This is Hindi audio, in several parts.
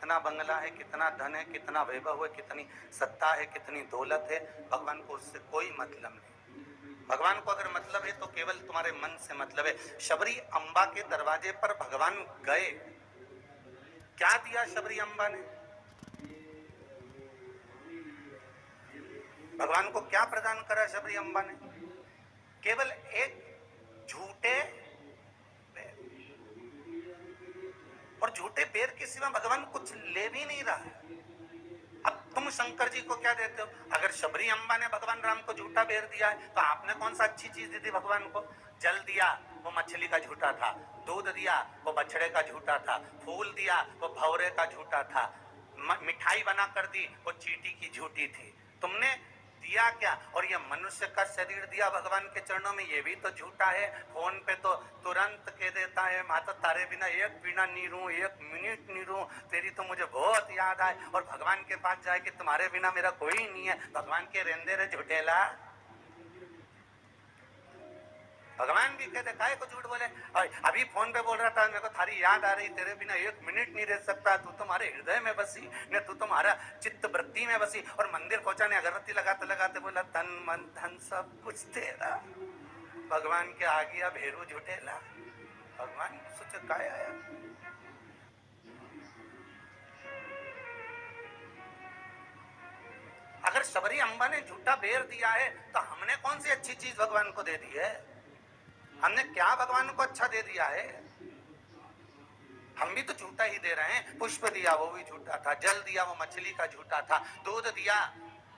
कितना बंगला है, कितना धन है, कितना वैभव है, कितनी सत्ता है, कितनी दौलत है, भगवान को उससे कोई मतलब नहीं। भगवान को अगर मतलब है तो केवल तुम्हारे मन से मतलब है। शबरी अम्बा के दरवाजे पर भगवान गए, क्या दिया शबरी अम्बा ने? भगवान को क्या प्रदान करा शबरी अम्बा ने? केवल एक झूठे बेर, और झूठे बेर के सिवा भगवान कुछ ले भी नहीं रहा। अब तुम शंकर जी को क्या देते हो? अगर शबरी अम्बा ने भगवान राम को झूठा बेर दिया है तो आपने कौन सा अच्छी चीज दी थी भगवान को? जल दिया, वो मछली का झूठा था। दूध दिया, वो बछड़े का झूठा था। फूल दिया, वो भौरे का झूठा था। मिठाई बना कर दी, वो चींटी की झूठी थी। तुमने दिया क्या? और ये मनुष्य का शरीर दिया भगवान के चरणों में, ये भी तो झूठा है। फोन पे तो तुरंत कह देता है, माता तारे बिना एक बिना नहीं रहूं, एक मिनट नहीं रहूं, तेरी तो मुझे बहुत याद आए। और भगवान के पास जाए कि तुम्हारे बिना मेरा कोई नहीं है। भगवान के रेंदे रे झूठेला। भगवान भी कहते काहे को झूठ बोले। अभी फोन पे बोल रहा था, मेरे को थारी याद आ रही, तेरे बिना एक मिनट नहीं रह सकता, तू तुम्हारे हृदय में बसी ने, तू तुम्हारा चित्त वृत्ति में बसी। और मंदिर पहुंचा ने अगरबत्ती लगाते लगाते बोला, तन मन धन सब कुछ तेरा। भगवान के आ गया भेरू झूठेला। भगवान सोचे काय आया। अगर शबरी अम्बा ने झूठा बेर दिया है तो हमने कौन सी अच्छी चीज भगवान को दे दी है? हमने क्या भगवान को अच्छा दे दिया है? हम भी तो झूठा ही दे रहे हैं। पुष्प दिया, वो भी झूठा था। जल दिया, वो मछली का झूठा था। दूध दिया,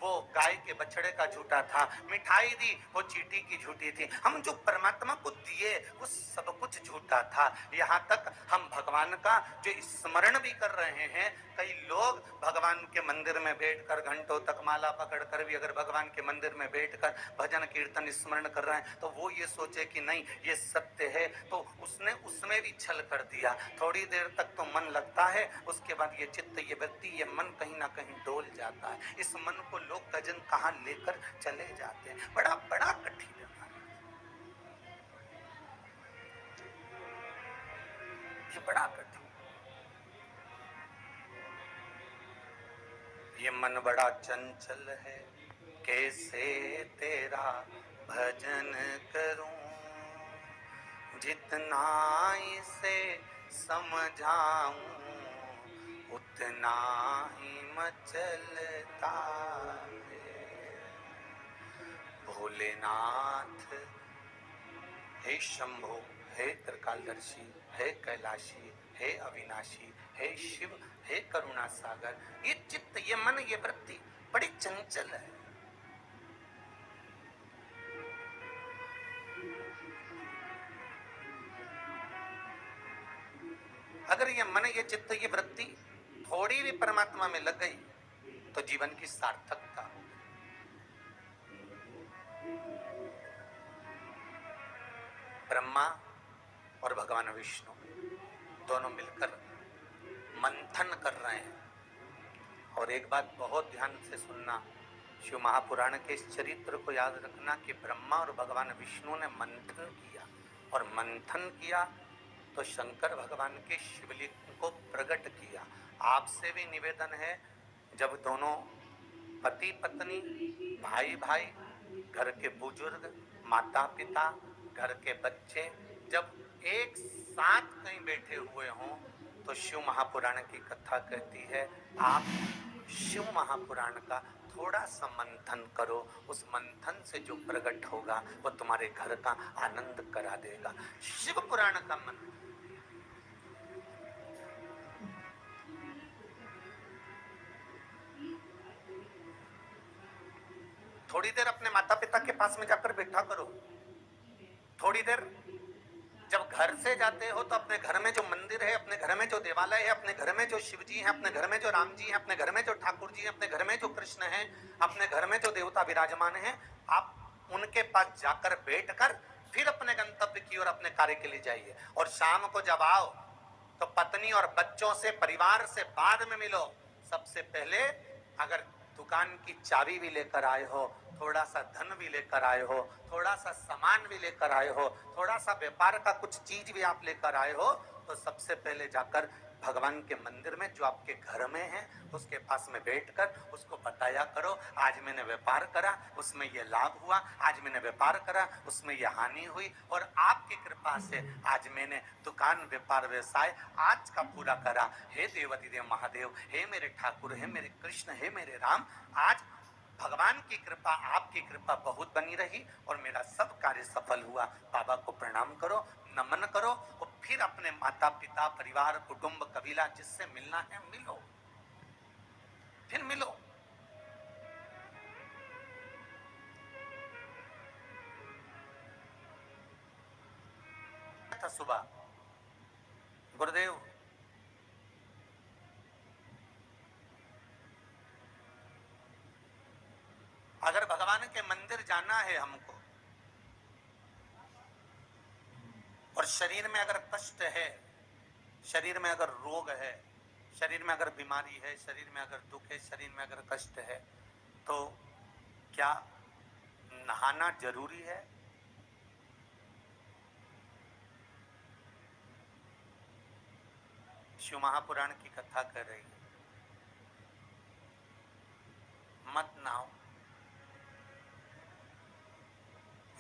वो गाय के बछड़े का झूठा था। मिठाई दी, वो चींटी की झूठी थी। हम जो परमात्मा को दिए वो सब कुछ झूठा था। यहाँ तक हम भगवान का जो स्मरण भी कर रहे हैं, कई लोग भगवान के मंदिर में बैठकर घंटों तक माला पकड़कर भी अगर भगवान के मंदिर में बैठकर भजन कीर्तन स्मरण कर रहे हैं तो वो ये सोचे कि नहीं ये सत्य है, तो उसने उसमें भी छल कर दिया। थोड़ी देर तक तो मन लगता है, उसके बाद ये चित्त, ये वृत्ति, ये मन कहीं ना कहीं डोल जाता है। इस मन को लोग कजन कहाँ लेकर चले जाते हैं। बड़ा बड़ा कठिन है ये, बड़ा कठिन। ये मन बड़ा चंचल है, कैसे तेरा भजन करूं। जितना इसे समझाऊं उतना ही मचलता है। भोलेनाथ, हे शंभो, हे त्रिकालदर्शी, हे कैलाशी, हे अविनाशी, हे शिव, हे करुणा सागर। ये चित्त, ये मन, ये वृत्ति बड़ी चंचल है। अगर ये मन, ये चित्त, ये वृत्ति थोड़ी भी परमात्मा में लग गई तो जीवन की सार्थकता। ब्रह्मा और भगवान विष्णु दोनों मिलकर मंथन कर रहे हैं। और एक बात बहुत ध्यान से सुनना, शिव महापुराण के इस चरित्र को याद रखना कि ब्रह्मा और भगवान विष्णु ने मंथन किया, और मंथन किया तो शंकर भगवान के शिवलिंग को प्रकट किया। आपसे भी निवेदन है, जब दोनों पति पत्नी, भाई भाई, घर के बुजुर्ग, माता पिता, घर के बच्चे जब एक साथ कहीं बैठे हुए हों तो शिव महापुराण की कथा कहती है आप शिव महापुराण का थोड़ा सा मंथन करो। उस मंथन से जो प्रकट होगा वो तुम्हारे घर का आनंद करा देगा। शिव पुराण का मंथन। थोड़ी देर अपने माता पिता के पास में जाकर बैठा करो। थोड़ी देर जब घर से जाते हो तो अपने घर में जो मंदिर है, अपने घर में जो देवालय है, अपने घर में जो शिव जी है, अपने घर में जो राम जी है, अपने घर में जो ठाकुर जी है, अपने घर में जो कृष्ण है, अपने घर में जो देवता विराजमान है, आप उनके पास जाकर बैठकर फिर अपने गंतव्य की ओर अपने कार्य के लिए जाइए। और शाम को जब आओ तो पत्नी और बच्चों से, परिवार से बाद में मिलो। सबसे पहले अगर दुकान की चाबी भी लेकर आए हो, थोड़ा सा धन भी लेकर आए हो, थोड़ा सा सामान भी लेकर आए हो, थोड़ा सा व्यापार का कुछ चीज भी आप लेकर आए हो, तो सबसे पहले जाकर भगवान के मंदिर में जो आपके घर में है उसके पास में बैठकर उसको बताया करो, आज मैंने व्यापार करा उसमें ये लाभ हुआ, आज मैंने व्यापार करा उसमें ये हानि हुई, और आपकी कृपा से आज मैंने दुकान व्यापार व्यवसाय आज का पूरा करा। हे देवती देव महादेव, हे मेरे ठाकुर, हे मेरे कृष्ण, हे मेरे राम, आज भगवान की कृपा आपकी कृपा बहुत बनी रही और मेरा सब कार्य सफल हुआ। बाबा को प्रणाम करो, नमन करो और फिर अपने माता पिता परिवार कुटुंब कबीला जिससे मिलना है मिलो, फिर मिलो। था सुबह गुरुदेव, अगर भगवान के मंदिर जाना है हमको और शरीर में अगर कष्ट है, शरीर में अगर रोग है, शरीर में अगर बीमारी है, शरीर में अगर दुख है, शरीर में अगर कष्ट है, तो क्या नहाना जरूरी है? शिव महापुराण की कथा कर रही है, मत नहाओ,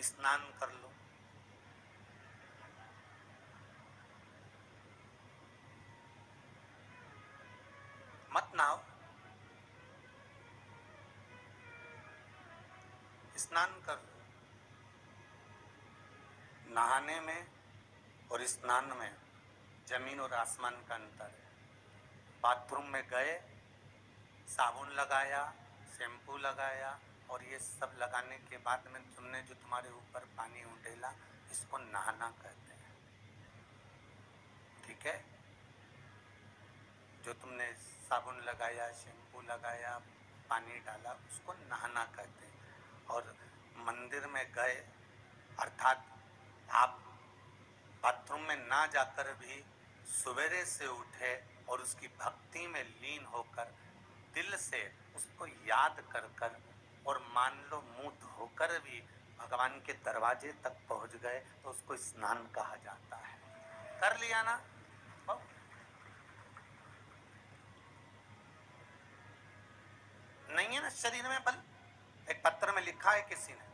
स्नान कर लो। मत नहाओ, स्नान कर लो। नहाने में और स्नान में जमीन और आसमान का अंतर है। बाथरूम में गए, साबुन लगाया, शैम्पू लगाया और ये सब लगाने के बाद में तुमने जो तुम्हारे ऊपर पानी उंडेला, इसको नहाना कहते हैं। ठीक है? जो तुमने साबुन लगाया, शैम्पू लगाया, पानी डाला, उसको नहाना कहते हैं। और मंदिर में गए अर्थात आप बाथरूम में ना जाकर भी सवेरे से उठे और उसकी भक्ति में लीन होकर दिल से उसको याद कर कर और मान लो मुंह धोकर भी भगवान के दरवाजे तक पहुंच गए तो उसको स्नान कहा जाता है। कर लिया ना? नहीं है ना शरीर में बल? एक पत्र में लिखा है किसी ने,